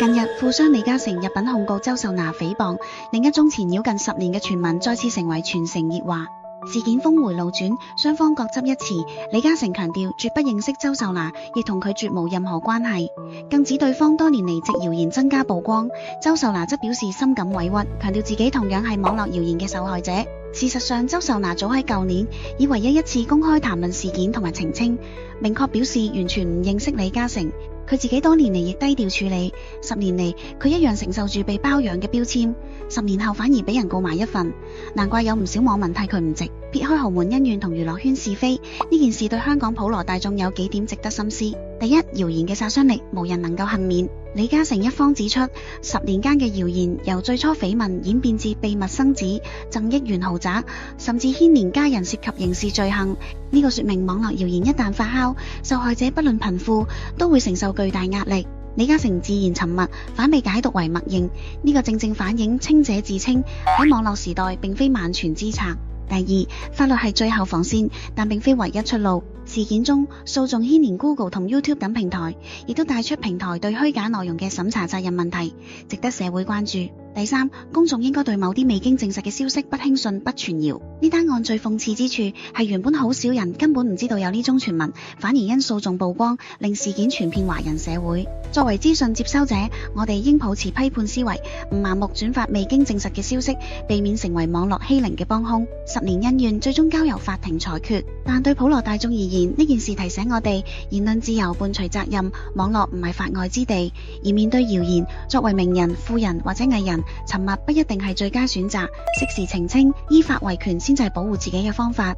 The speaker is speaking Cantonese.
近日，富商李嘉誠入稟控告周秀娜誹謗，另一宗纏繞近10年嘅傳聞再次成為全城熱話。事件峰回路轉，雙方各執一詞。李嘉誠強調絕不認識周秀娜，亦同佢絕無任何關係，更指對方多年嚟藉謠言增加曝光。周秀娜則表示深感委屈，強調自己同樣係網絡謠言嘅受害者。事實上，周秀娜早喺舊年以唯一一次公開談論事件同埋澄清，明確表示完全唔認識李嘉誠。佢自己多年嚟亦低調處理，10年嚟佢一樣承受住被包養嘅標籤，10年後反而俾人告埋一份，難怪有唔少網民替佢唔值。撇開豪門恩怨同娛樂圈是非，呢件事對香港普羅大眾有幾點值得深思。第一，謠言嘅殺傷力無人能夠幸免。李嘉誠一方指出，10年間嘅謠言由最初緋聞演變至秘密生子、贈億元豪宅，甚至牽連家人涉及刑事罪行。呢個說明網絡謠言一旦發酵，受害者不論貧富都會承受巨大壓力。李嘉誠自然沉默，反被解讀為默認，呢個正正反映清者自清喺網絡時代並非萬全之策。第二，法律係最後防線，但並非唯一出路。事件中，訴訟牽連 Google 同 YouTube 等平台，亦都帶出平台對虛假內容嘅審查責任問題，值得社會關注。第三，公眾應該對某啲未經證實嘅消息不輕信、不傳謠。呢單案最諷刺之處係原本好少人根本唔知道有呢宗傳聞，反而因訴訟曝光，令事件傳遍華人社會。作為資訊接收者，我哋應抱持批判思維，唔盲目轉發未經證實嘅消息，避免成為網絡欺凌嘅幫兇。10年恩怨最終交由法庭裁決，但對普羅大眾而言，呢件事提醒我哋言論自由伴隨責任，網絡唔係法外之地。而面對謠言，作為名人、富人或者藝人，沉默不一定係最佳選擇，適時澄清，依法維權先至係保護自己嘅方法。